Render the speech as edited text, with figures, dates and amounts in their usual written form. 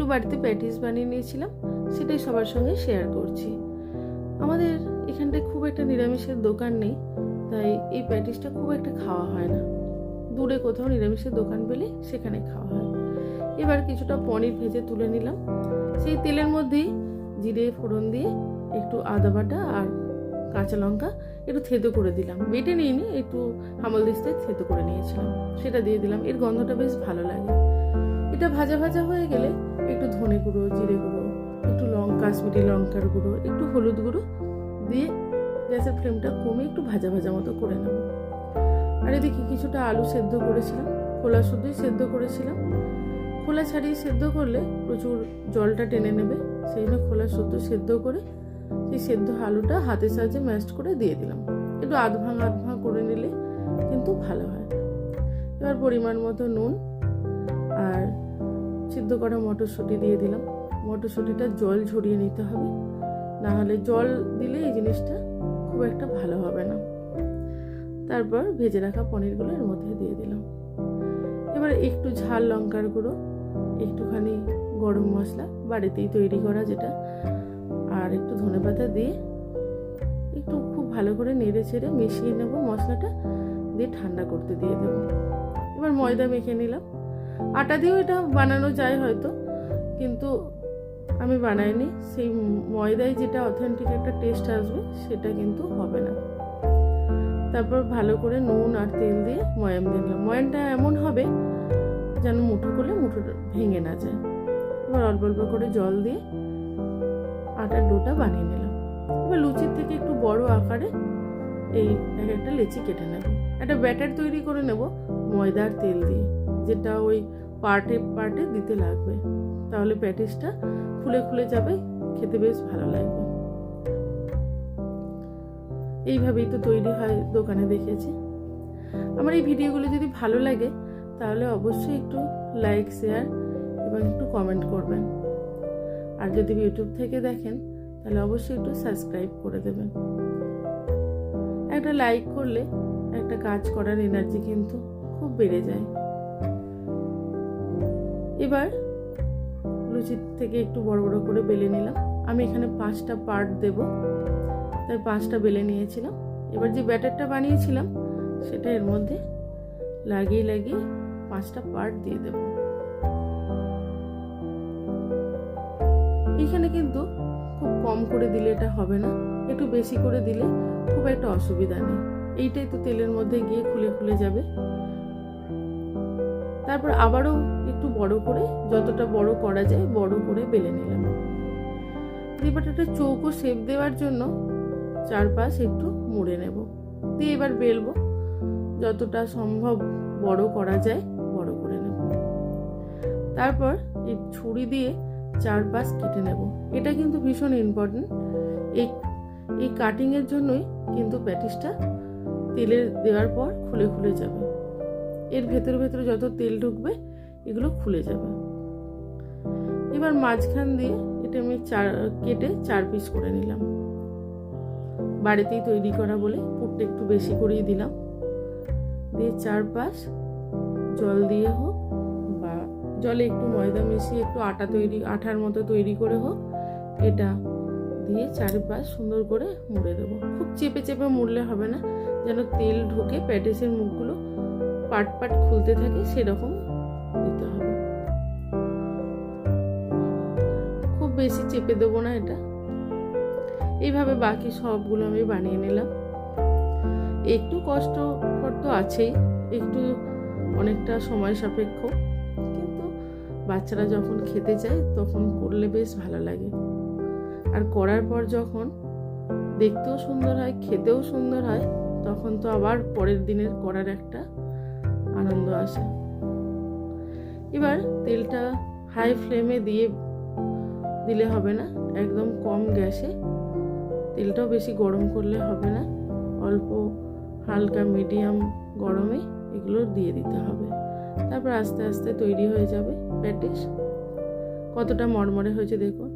একটু বাড়িতে প্যাটিস বানিয়ে নিয়েছিলাম, সেটাই সবার সঙ্গে শেয়ার করছি। আমাদের এখানটায় খুব একটা নিরামিষের দোকান নেই, তাই এই প্যাটিসটা খুব একটা খাওয়া হয় না। দূরে কোথাও নিরামিষের দোকান পেলে সেখানে খাওয়া হয়। এবার কিছুটা পনির ভেজে তুলে নিলাম। সেই তেলের মধ্যেই জিরে ফোড়ন দিয়ে একটু আদা বাটা আর কাঁচা লঙ্কা একটু থেতো করে দিলাম, বেটে নিইনি, একটু হামল দিস্তায় থেতো করে নিয়েছিলাম, সেটা দিয়ে দিলাম। এর গন্ধটা বেশ ভালো লাগে। এটা ভাজা ভাজা হয়ে গেলে একটু ধনে গুঁড়ো, জিরে গুঁড়ো, একটু কাশ্মীরি লঙ্কার গুঁড়ো, একটু হলুদ গুঁড়ো দিয়ে গ্যাসের ফ্লেমটা কমে একটু ভাজা ভাজা মতো করে নেব। আর এদিকে কিছুটা আলু সেদ্ধ করেছিলাম, খোলা শুধুই সেদ্ধ করেছিলাম। খোলা ছাড়িয়ে সেদ্ধ করলে প্রচুর জলটা টেনে নেবে, সেই জন্য খোলা শুদ্ধ সেদ্ধ করে সেই সেদ্ধ আলুটা হাতের সাহায্যে ম্যাশ করে দিয়ে দিলাম। একটু আধ ভাঙা করে নিলে কিন্তু ভালো হয়। এবার পরিমাণ মতো নুন আর সিদ্ধ করা মটরশুঁটি দিয়ে দিলাম। মটরশুঁটিটা জল ঝরিয়ে নিতে হবে, না হলে জল দিলে এই জিনিসটা খুব একটা ভালো হবে না। তারপর ভেজে রাখা পনিরগুলো এর মধ্যে দিয়ে দিলাম। এবার একটু ঝাল লঙ্কার গুঁড়ো, একটুখানি গরম মশলা বাড়িতেই তৈরি করা যেটা, আর একটু ধনেপাতা দিয়ে একটু খুব ভালো করে নেড়ে ছেড়ে মিশিয়ে নেব। মশলাটা দিয়ে ঠান্ডা করতে দিয়ে দেবো। এবার ময়দা মেখে নিলাম। আটা দিয়েও এটা বানানো যায় হয়তো, কিন্তু আমি বানাইনি। সেই ময়দায় যেটা অথেন্টিক একটা টেস্ট আসবে সেটা কিন্তু হবে না। তারপর ভালো করে নুন আর তেল দিয়ে ময়াম দিলাম। ময়ামটা এমন হবে যেন মুঠো করলে মুঠোটা ভেঙে না যায়। এবার অল্প অল্প করে জল দিয়ে আটার ডোটা বানিয়ে নিলাম। এবার লুচির থেকে একটু বড় আকারে এই একটা লেচি কেটে নেব। একটা ব্যাটার তৈরি করে নেব ময়দা আর তেল দিয়ে, যেটা ওই পার্টে পার্টে দিতে লাগবে, তাহলে প্যাটিসটা ফুলে ফুলে যাবে, খেতে বেশ ভালো লাগবে। এইভাবেই তো তৈরি হয়, দোকানে দেখেছি। আমার এই ভিডিওগুলো যদি ভালো লাগে তাহলে অবশ্যই একটু লাইক, শেয়ার এবং একটু কমেন্ট করবেন। আর যদি ইউটিউব থেকে দেখেন তাহলে অবশ্যই একটু সাবস্ক্রাইব করে দেবেন। একটা লাইক করলে একটা কাজ করার এনার্জি কিন্তু খুব বেড়ে যায়। এবার লুচির থেকে একটু বড় বড় করে বেলে নিলাম। আমি এখানে 5টা পার্ট দেব, তাই 5টা বেলে নিয়েছিলাম। এবার যে ব্যাটারটা বানিয়েছিলাম সেটা এর মধ্যে লাগিয়ে লাগিয়ে 5টা পার্ট দিয়ে দেব। এখানে কিন্তু খুব কম করে দিলে এটা হবে না, একটু বেশি করে দিলে খুব একটা অসুবিধা নেই। এইটাই তো তেলের মধ্যে গিয়ে খুলে খুলে যাবে। তারপর আবারও একটু বড় করে, যতটা বড় করা যায় বড় করে বেলে নিলাম। এবার একটা চৌকো শেপ দেওয়ার জন্য চারপাশ একটু মুড়ে নেব, দিয়ে এবার বেলবো। যতটা সম্ভব বড় করা যায় বড় করে নেব। তারপর এই ছুরি দিয়ে চারপাশ কেটে নেব। এটা কিন্তু ভীষণ ইম্পর্টেন্ট। এই কাটিং এর জন্যই কিন্তু প্যাটিসটা তেলে দেওয়ার পর খুলে খুলে যাবে। এর ভেতরে ভেতরে যত তেল ঢুকবে এগুলো খুলে যাবে। এবার মাঝখান দিয়ে এটা আমি কেটে 4 পিস করে নিলাম। বাড়িতেই তৈরি করা বলে পুরটা একটু বেশি করেই দিলাম। দিয়ে চারপাশ জল দিয়ে হোক বা জলে একটু ময়দা মিশিয়ে একটু আঠার মতো তৈরি করে হোক, এটা দিয়ে চারপাশ সুন্দর করে মুড়ে দেবো। খুব চেপে চেপে মুড়লে হবে না, যেন তেল ঢুকে প্যাটিসের মুখগুলো পাট পাট খুলতে থাকে, সেরকম দিতে হবে। খুব বেশি চেপে দেবো না এটা। এইভাবে বাকি সবগুলো আমি বানিয়ে নিলাম। একটু কষ্টকর তো আছেই, একটু অনেকটা সময় সাপেক্ষ, কিন্তু বাচ্চারা যখন খেতে চায় তখন করলে বেশ ভালো লাগে। আর করার পর যখন দেখতেও সুন্দর হয়, খেতেও সুন্দর হয়, তখন তো আবার পরের দিনের করার একটা আনন্দ আসে। এবার তেলটা হাই ফ্লেমে দিলে হবে না, একদম কম গ্যাসে। তেলটাও বেশি গরম করলে হবে না, অল্প হালকা মিডিয়াম গরমে এগুলো দিয়ে দিতে হবে। তারপর আস্তে আস্তে তৈরি হয়ে যাবে প্যাটিস। কতটা মরমরে হয়েছে দেখুন।